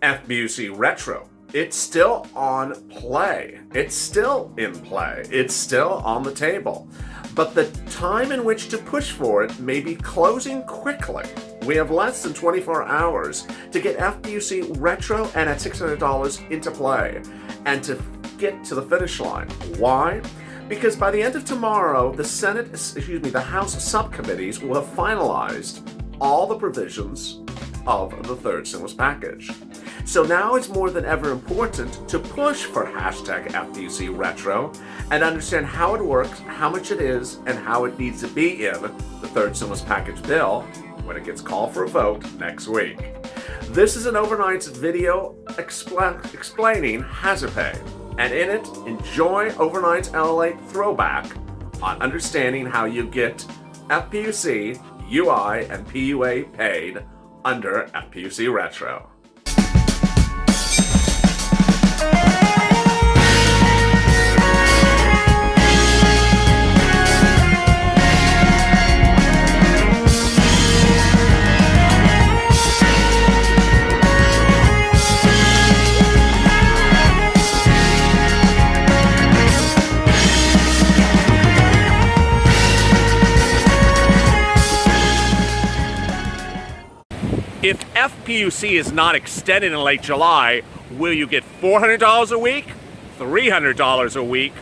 FPUC Retro. It's still on play. It's still in play. It's still on the table. But the time in which to push for it may be closing quickly. We have less than 24 hours to get FPUC Retro and at $600 into play and to get to the finish line. Why? Because by the end of tomorrow, the House subcommittees will have finalized all the provisions of the third stimulus package. So now it's more than ever important to push for hashtag FPUC Retro and understand how it works, how much it is, and how it needs to be in the third stimulus package bill when it gets called for a vote next week. This is an overnight video explaining Hazard Pay, and in it, enjoy Overnight's LATE throwback on understanding how you get FPUC, UI, and PUA paid under FPUC Retro. If FPUC is not extended in late July, will you get $400 a week, $300 a week,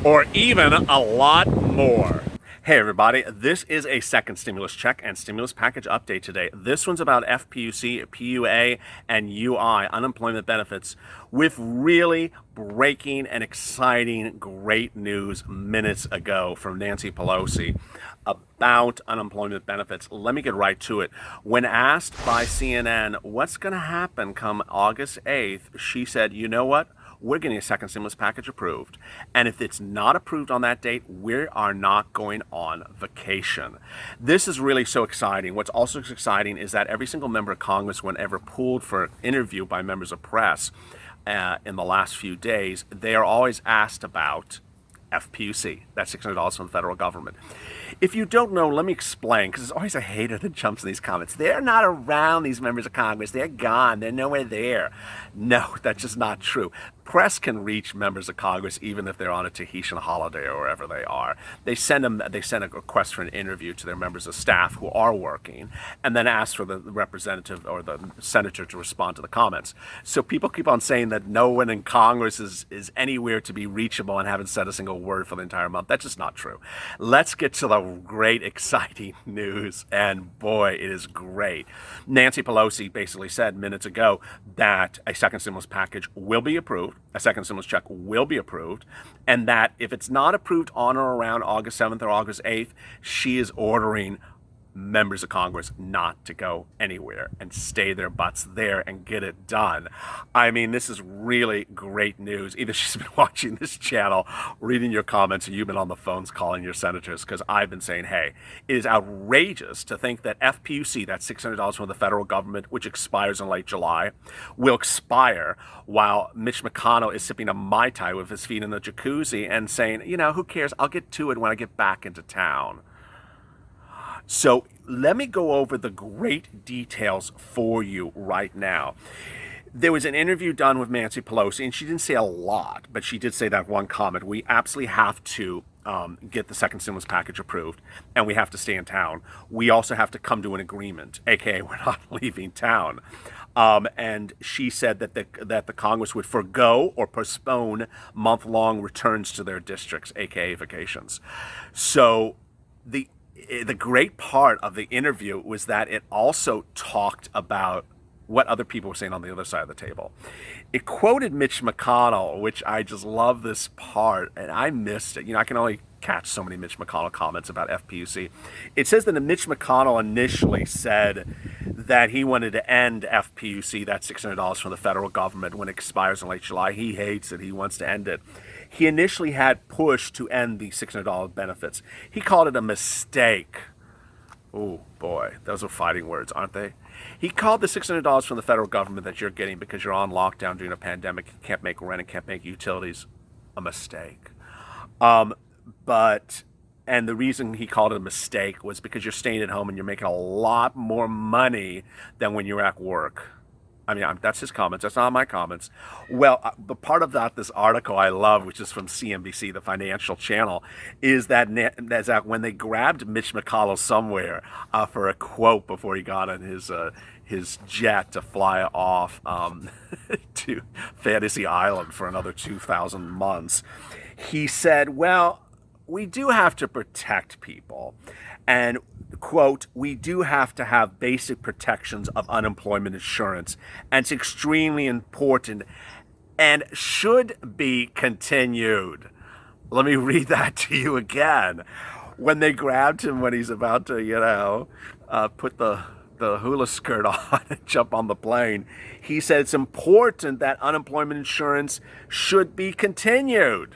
or even a lot more? Hey everybody, this is a second stimulus check and stimulus package update today. This one's about FPUC, PUA, and UI, unemployment benefits, with really breaking and exciting great news minutes ago from Nancy Pelosi about unemployment benefits. Let me get right to it. When asked by CNN what's going to happen come August 8th, she said, you know what? We're getting a second stimulus package approved. And if it's not approved on that date, we are not going on vacation. This is really so exciting. What's also exciting is that every single member of Congress, whenever pulled for an interview by members of press in the last few days, they are always asked about FPUC, that's $600 from the federal government. If you don't know, let me explain, because there's always a hater that jumps in these comments. They're not around, these members of Congress. They're gone. They're nowhere there. No, that's just not true. Press can reach members of Congress even if they're on a Tahitian holiday or wherever they are. They send a request for an interview to their members of staff who are working, and then ask for the representative or the senator to respond to the comments. So people keep on saying that no one in Congress is anywhere to be reachable and haven't said a single word for the entire month. That's just not true. Let's get to the great, exciting news, and boy, it is great. Nancy Pelosi basically said minutes ago that a second stimulus package will be approved, a second stimulus check will be approved, and that if it's not approved on or around August 7th or August 8th, she is ordering members of Congress not to go anywhere and stay their butts there and get it done. I mean, this is really great news. Either she's been watching this channel, reading your comments, or you've been on the phones calling your senators, because I've been saying, hey, it is outrageous to think that FPUC, that's $600 from the federal government, which expires in late July, will expire while Mitch McConnell is sipping a Mai Tai with his feet in the jacuzzi and saying, you know, who cares? I'll get to it when I get back into town. So let me go over the great details for you right now. There was an interview done with Nancy Pelosi, and she didn't say a lot, but she did say that one comment. We absolutely have to get the second stimulus package approved, and we have to stay in town. We also have to come to an agreement, aka we're not leaving town. And she said that the Congress would forego or postpone month-long returns to their districts, aka vacations. So the great part of the interview was that it also talked about what other people were saying on the other side of the table. It quoted Mitch McConnell, which I just love this part, and I missed it. You know, I can only catch so many Mitch McConnell comments about FPUC. It says that Mitch McConnell initially said that he wanted to end FPUC, that's $600 from the federal government, when it expires in late July. He hates it. He wants to end it. He initially had pushed to end the $600 benefits. He called it a mistake. Oh boy, those are fighting words, aren't they? He called the $600 from the federal government that you're getting because you're on lockdown during a pandemic, you can't make rent and can't make utilities, a mistake. And the reason he called it a mistake was because you're staying at home and you're making a lot more money than when you're at work. I mean, that's his comments. That's not my comments. Well, the part of this article I love, which is from CNBC, the financial channel, is that when they grabbed Mitch McConnell somewhere for a quote before he got on his jet to fly off to Fantasy Island for another 2,000 months, he said, well, we do have to protect people. And, quote, we do have to have basic protections of unemployment insurance. And it's extremely important and should be continued. Let me read that to you again. When they grabbed him when he's about to, put the hula skirt on and jump on the plane, he said it's important that unemployment insurance should be continued.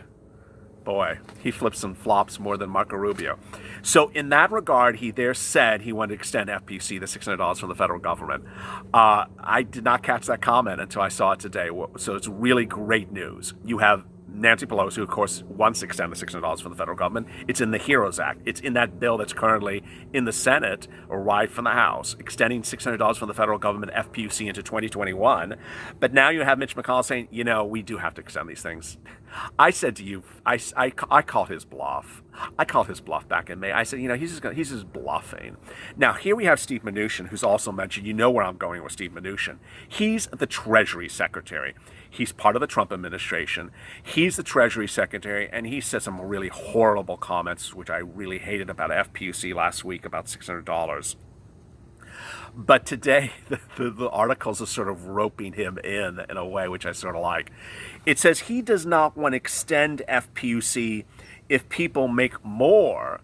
Boy, he flips and flops more than Marco Rubio. So in that regard, he there said he wanted to extend FPUC the $600 from the federal government. I did not catch that comment until I saw it today. So it's really great news. You have Nancy Pelosi, who of course wants to extend the $600 from the federal government. It's in the HEROES Act. It's in that bill that's currently in the Senate, arrived from the House, extending $600 from the federal government FPUC into 2021. But now you have Mitch McConnell saying, we do have to extend these things. I said to you, I called his bluff. I called his bluff back in May. I said, he's just bluffing. Now, here we have Steve Mnuchin, who's also mentioned. You know where I'm going with Steve Mnuchin. He's the Treasury Secretary. He's part of the Trump administration. He's the Treasury Secretary, and he said some really horrible comments, which I really hated about FPUC last week, about $600. But today, the articles are sort of roping him in a way which I sort of like. It says he does not want to extend FPUC if people make more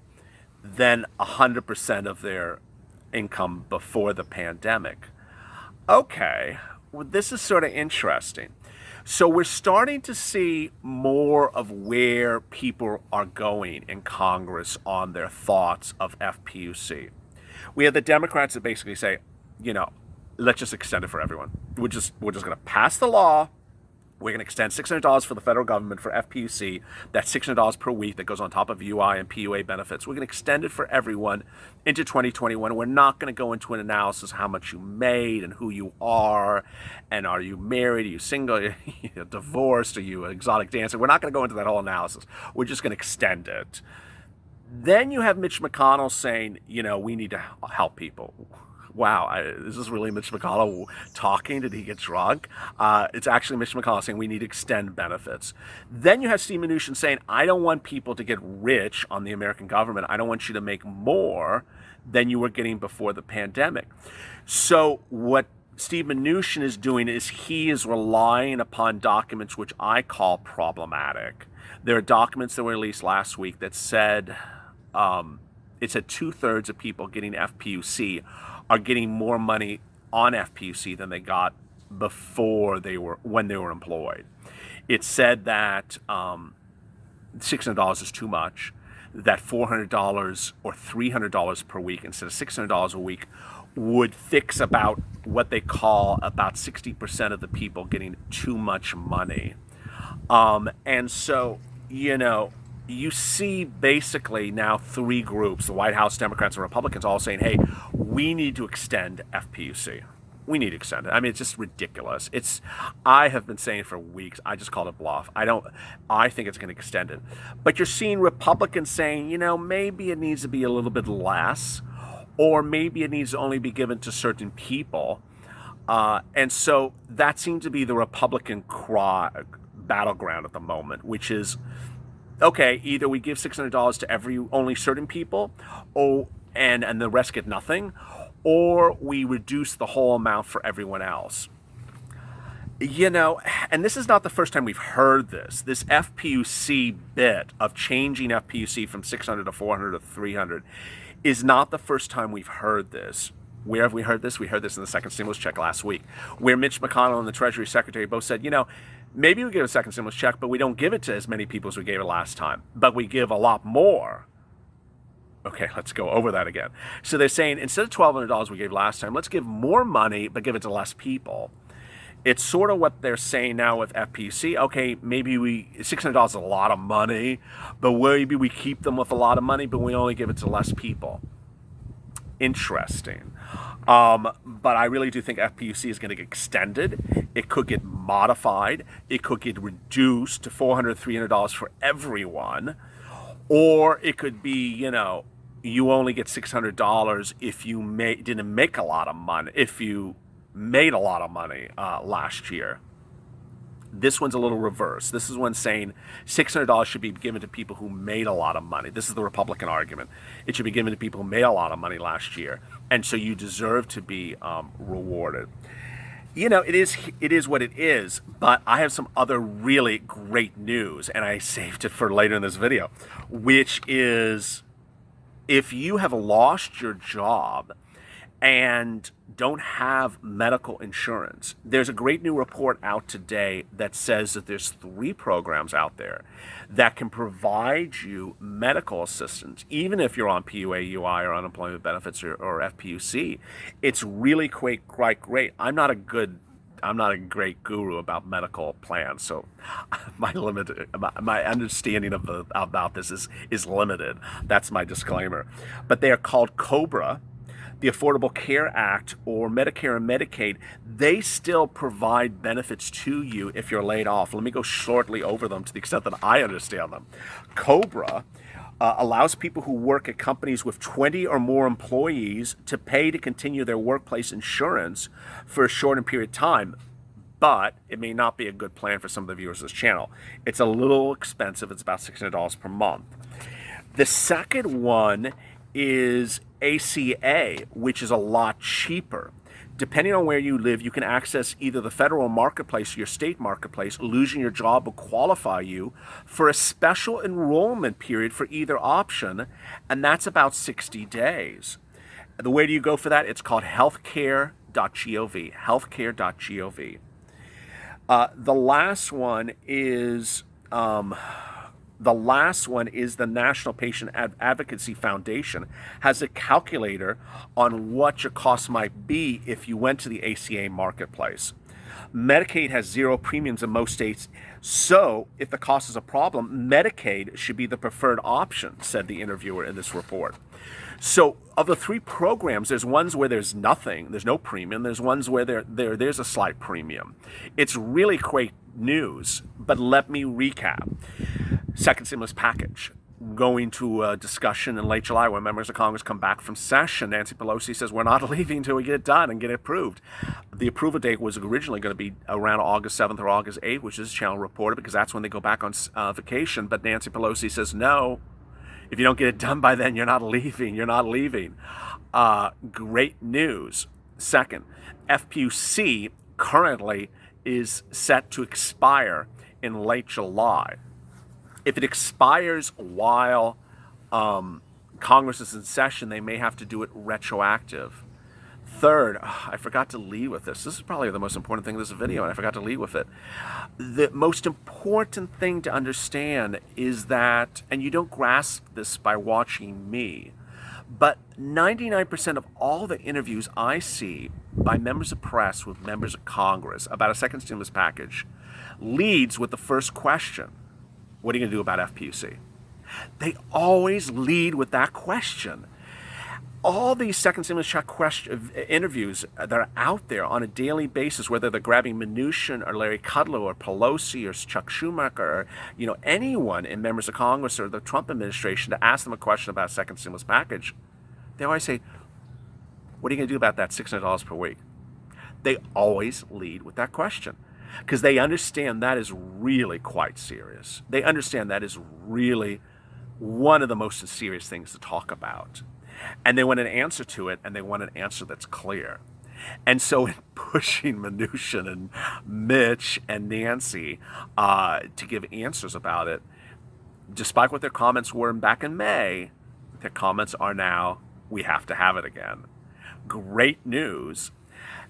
than 100% of their income before the pandemic. Okay, well, this is sort of interesting. So we're starting to see more of where people are going in Congress on their thoughts of FPUC. We have the Democrats that basically say, let's just extend it for everyone. We're just going to pass the law. We're going to extend $600 for the federal government for FPUC. That's $600 per week that goes on top of UI and PUA benefits. We're going to extend it for everyone into 2021. We're not going to go into an analysis of how much you made and who you are, and are you married, are you single, are you divorced, are you an exotic dancer. We're not going to go into that whole analysis. We're just going to extend it. Then you have Mitch McConnell saying, we need to help people. Wow, is this really Mitch McConnell talking? Did he get drunk? It's actually Mitch McConnell saying we need to extend benefits. Then you have Steve Mnuchin saying, I don't want people to get rich on the American government. I don't want you to make more than you were getting before the pandemic. So what Steve Mnuchin is doing is he is relying upon documents which I call problematic. There are documents that were released last week that said, it said 2/3 of people getting FPUC are getting more money on FPUC than they got when they were employed. It said that $600 is too much, that $400 or $300 per week instead of $600 a week would fix about what they call about 60% of the people getting too much money. And so, you see basically now three groups, the White House, Democrats, and Republicans, all saying, hey, we need to extend FPUC. We need to extend it. I mean, it's just ridiculous. I have been saying for weeks, I just called it bluff. I think it's going to extend it. But you're seeing Republicans saying, maybe it needs to be a little bit less, or maybe it needs to only be given to certain people. And so that seems to be the Republican battleground at the moment, which is, okay, either we give $600 to only certain people, and the rest get nothing, or we reduce the whole amount for everyone else. And this is not the first time we've heard this. This FPUC bit of changing FPUC from 600 to 400 to 300 is not the first time we've heard this. Where have we heard this? We heard this in the second stimulus check last week, where Mitch McConnell and the Treasury Secretary both said, maybe we give a second stimulus check, but we don't give it to as many people as we gave it last time. But we give a lot more. Okay, let's go over that again. So they're saying instead of $1,200 we gave last time, let's give more money, but give it to less people. It's sort of what they're saying now with FPUC. Okay, maybe $600 is a lot of money, but maybe we keep them with a lot of money, but we only give it to less people. Interesting. But I really do think FPUC is going to get extended. It could get modified. It could get reduced to $400, $300 for everyone. Or it could be, you only get $600 if you didn't make a lot of money, if you made a lot of money last year. This one's a little reverse. This is one saying $600 should be given to people who made a lot of money. This is the Republican argument. It should be given to people who made a lot of money last year, and so you deserve to be rewarded. It is what it is, but I have some other really great news, and I saved it for later in this video, which is if you have lost your job and don't have medical insurance, there's a great new report out today that says that there's 3 programs out there that can provide you medical assistance, even if you're on PUA, UI, or unemployment benefits or FPUC. It's really quite great. I'm not a great guru about medical plans, so my understanding about this is limited. That's my disclaimer. But they are called COBRA, the Affordable Care Act, or Medicare and Medicaid. They still provide benefits to you if you're laid off. Let me go shortly over them to the extent that I understand them. COBRA allows people who work at companies with 20 or more employees to pay to continue their workplace insurance for a shortened period of time. But it may not be a good plan for some of the viewers of this channel. It's a little expensive. It's about $600 per month. The second one is ACA, which is a lot cheaper. Depending on where you live, you can access either the federal marketplace or your state marketplace. Losing your job will qualify you for a special enrollment period for either option, and that's about 60 days. The way do you go for that? It's called healthcare.gov, healthcare.gov. The last one is the National Patient Advocacy Foundation has a calculator on what your costs might be if you went to the ACA marketplace. Medicaid has 0 premiums in most states, so if the cost is a problem, Medicaid should be the preferred option, said the interviewer in this report. So of the 3 programs, there's ones where there's nothing, there's no premium. There's ones where there's a slight premium. It's really great news, but let me recap. Second stimulus package, going to a discussion in late July when members of Congress come back from session. Nancy Pelosi says we're not leaving until we get it done and get it approved. The approval date was originally going to be around August 7th or August 8th, which this channel reported, because that's when they go back on vacation. But Nancy Pelosi says no. If you don't get it done by then, you're not leaving. You're not leaving. Great news. Second, FPUC currently is set to expire in late July. If it expires while Congress is in session, they may have to do it retroactive. Third, I forgot to lead with this. This is probably the most important thing in this video, and I forgot to lead with it. The most important thing to understand is that, and you don't grasp this by watching me, but 99% of all the interviews I see by members of press with members of Congress about a second stimulus package leads with the first question: what are you going to do about FPUC? They always lead with that question. All these second stimulus check interviews that are out there on a daily basis, whether they're grabbing Mnuchin or Larry Kudlow or Pelosi or Chuck Schumer or anyone in members of Congress or the Trump administration to ask them a question about a second stimulus package, they always say, what are you going to do about that $600 per week? They always lead with that question, because they understand that is really quite serious. They understand that is really one of the most serious things to talk about. And they want an answer to it, and they want an answer that's clear. And so in pushing Mnuchin and Mitch and Nancy to give answers about it, despite what their comments were back in May, their comments are now, we have to have it again. Great news.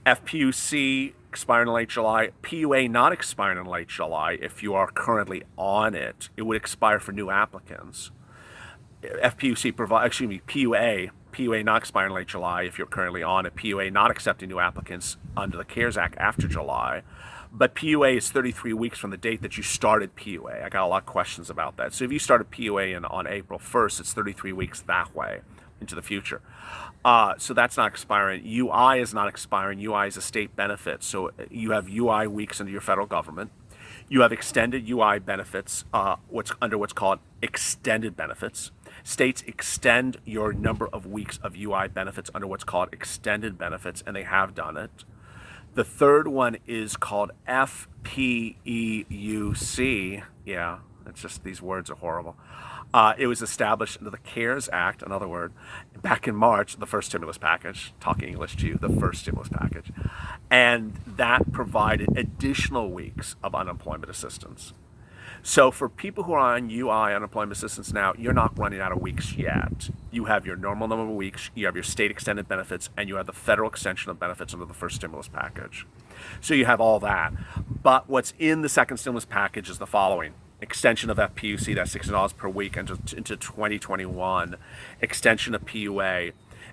FPUC expiring in late July, PUA not expiring in late July if you are currently on it. It would expire for new applicants. PUA not expiring in late July if you're currently on it. PUA not accepting new applicants under the CARES Act after July. But PUA is 33 weeks from the date that you started PUA. I got a lot of questions about that. So if you started PUA on April 1st, it's 33 weeks that way. into the future. So that's not expiring. UI is not expiring. UI is a state benefit. So you have UI weeks under your federal government. You have extended UI benefits, what's called extended benefits. States extend your number of weeks of UI benefits under what's called extended benefits, and they have done it. The third one is called FPEUC. Yeah, it's just, these words are horrible. It was established under the CARES Act, another word, back in March, the first stimulus package, talking English to you, the first stimulus package. And that provided additional weeks of unemployment assistance. So for people who are on UI, unemployment assistance now, you're not running out of weeks yet. You have your normal number of weeks, you have your state extended benefits, and you have the federal extension of benefits under the first stimulus package. So you have all that. But what's in the second stimulus package is the following. Extension of FPUC, that's $60 per week into 2021. Extension of PUA.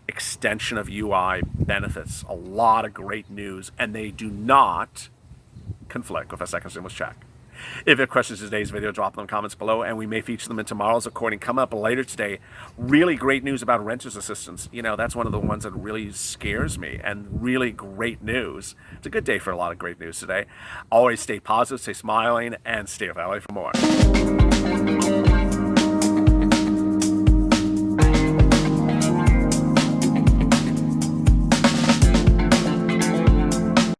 Extension of UI benefits. A lot of great news, and they do not conflict with a second stimulus check. If you have questions in today's video, drop them in the comments below, and we may feature them in tomorrow's recording. Come up later today. Really great news about renter's assistance. You know, that's one of the ones that really scares me, and really great news. It's a good day for a lot of great news today. Always stay positive, stay smiling, and stay with LA for more.